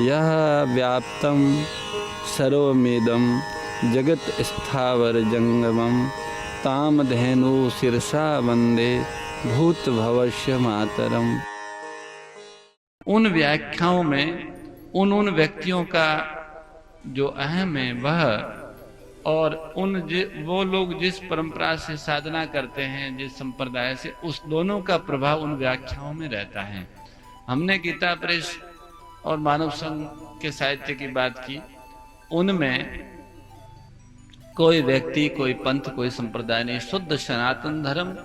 यह व्याप्तं सर्वमिदं जगत् स्थावर जंगमं तामधेनु शिरसा वंदे भूत भवस्य मातरम। उन व्याख्याओं में उन व्यक्तियों का जो अहम है वह, और वो लोग जिस परंपरा से साधना करते हैं, जिस संप्रदाय से, उस दोनों का प्रभाव उन व्याख्याओं में रहता है। हमने गीता प्रेस और मानव संघ के साहित्य की बात की। उनमें कोई व्यक्ति, कोई पंथ, कोई संप्रदाय नहीं, शुद्ध सनातन धर्म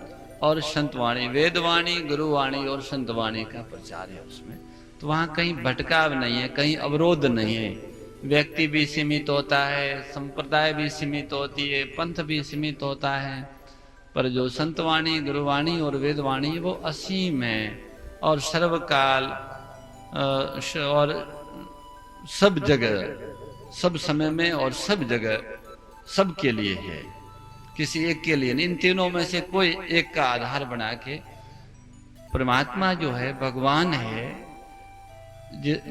और संतवाणी, वेदवाणी, गुरुवाणी और संतवाणी का प्रचार है उसमें। तो वहां कहीं भटकाव नहीं है, कहीं अवरोध नहीं है। व्यक्ति भी सीमित होता है, संप्रदाय भी सीमित होती है, पंथ भी सीमित होता है, पर जो संतवाणी, गुरुवाणी और वेदवाणी वो असीम है और सर्वकाल और सब जगह, सब समय में और सब जगह, सबके लिए है, किसी एक के लिए नहीं। इन तीनों में से कोई एक का आधार बना के परमात्मा जो है, भगवान है,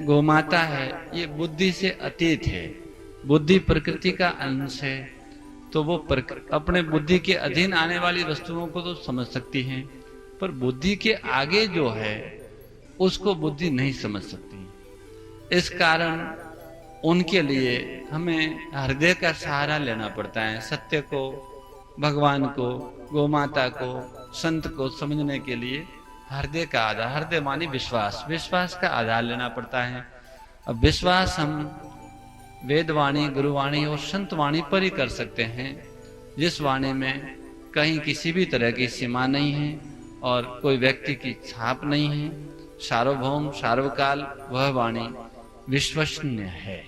गोमाता है, ये बुद्धि से अतीत है। बुद्धि प्रकृति का अंश है, तो वो अपने बुद्धि के अधीन आने वाली वस्तुओं को तो समझ सकती है, पर बुद्धि के आगे जो है उसको बुद्धि नहीं समझ सकती। इस कारण उनके लिए हमें हृदय का सहारा लेना पड़ता है। सत्य को, भगवान को, गोमाता को, संत को समझने के लिए हृदय का आधार, हृदय मानी विश्वास, विश्वास का आधार लेना पड़ता है। अब विश्वास हम वेदवाणी, गुरुवाणी और संतवाणी पर ही कर सकते हैं, जिस वाणी में कहीं किसी भी तरह की सीमा नहीं है और कोई व्यक्ति की छाप नहीं है, सार्वभौम, सार्वकाल, वह वाणी विश्वसनीय है।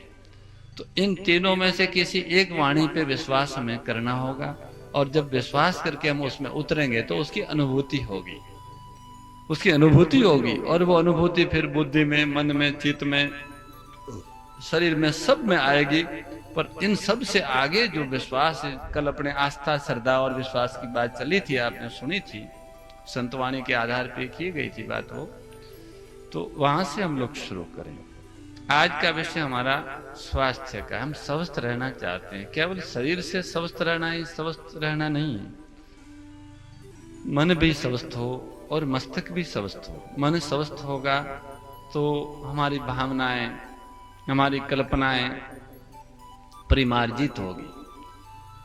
तो इन तीनों में से किसी एक वाणी पे विश्वास हमें करना होगा, और जब विश्वास करके हम उसमें उतरेंगे तो उसकी अनुभूति होगी, उसकी अनुभूति होगी, और वो अनुभूति फिर बुद्धि में, मन में, चित्त में, शरीर में, सब में आएगी। पर इन सब से आगे जो विश्वास है, कल अपने आस्था, श्रद्धा और विश्वास की बात चली थी, आपने सुनी थी, संतवाणी के आधार पे की गई थी बात हो, तो वहां से हम लोग शुरू करें। आज का विषय हमारा स्वास्थ्य का। हम स्वस्थ रहना चाहते हैं, केवल शरीर से स्वस्थ रहना ही स्वस्थ रहना नहीं है, मन भी स्वस्थ हो और मस्तिष्क भी स्वस्थ हो। मन स्वस्थ होगा तो हमारी भावनाएं, हमारी कल्पनाएं परिमार्जित होगी,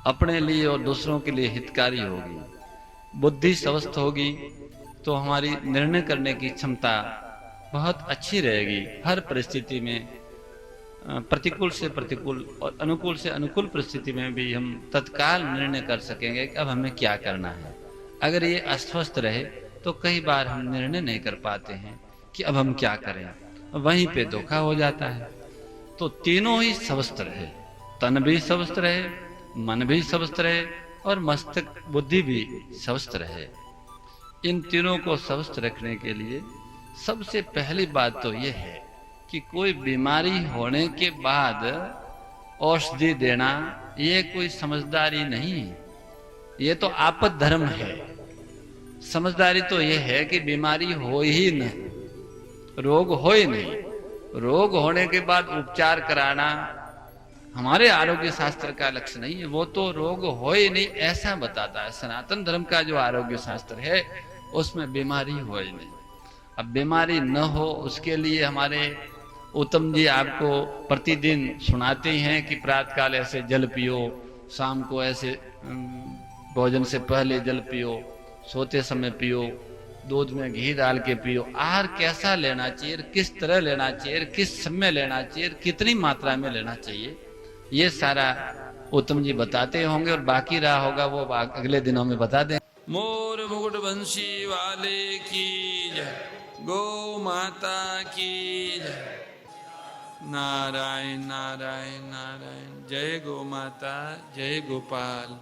अपने लिए और दूसरों के लिए हितकारी होगी। बुद्धि स्वस्थ होगी तो हमारी निर्णय करने की क्षमता बहुत अच्छी रहेगी। हर परिस्थिति में प्रतिकूल से प्रतिकूल और अनुकूल से अनुकूल परिस्थिति में भी हम तत्काल निर्णय कर सकेंगे कि अब हमें क्या करना है। अगर ये अस्वस्थ रहे तो कई बार हम निर्णय नहीं कर पाते हैं कि अब हम क्या करें, वहीं पे धोखा हो जाता है। तो तीनों ही स्वस्थ रहे, तन भी स्वस्थ रहे, मन भी स्वस्थ रहे और मस्तिष्क, बुद्धि भी स्वस्थ रहे। इन तीनों को स्वस्थ रखने के लिए सबसे पहली बात तो यह है कि कोई बीमारी होने के बाद औषधि देना ये कोई समझदारी नहीं है, ये तो आपद धर्म है। समझदारी तो यह है कि बीमारी हो ही नहीं, रोग हो ही नहीं। रोग होने के बाद उपचार कराना हमारे आरोग्य शास्त्र का लक्ष्य नहीं है। वो तो रोग हो ही नहीं ऐसा बताता है। सनातन धर्म का जो आरोग्य शास्त्र है उसमें बीमारी हो ही नहीं। अब बीमारी न हो उसके लिए हमारे उत्तम जी आपको प्रतिदिन सुनाते हैं कि प्रातः काल ऐसे जल पियो, शाम को ऐसे भोजन से पहले जल पियो, सोते समय पियो, दूध में घी डाल के पियो। आहार कैसा लेना चाहिए, किस तरह लेना चाहिए, किस समय लेना चाहिए, कितनी मात्रा में लेना चाहिए, ये सारा उत्तम जी बताते होंगे, और बाकी रहा होगा वो अगले दिनों में बता दें। मोर मुकुट बंशी वाले की जय, गौ माता की जय। नारायण नारायण नारायण, जय गौ माता, जय गोपाल।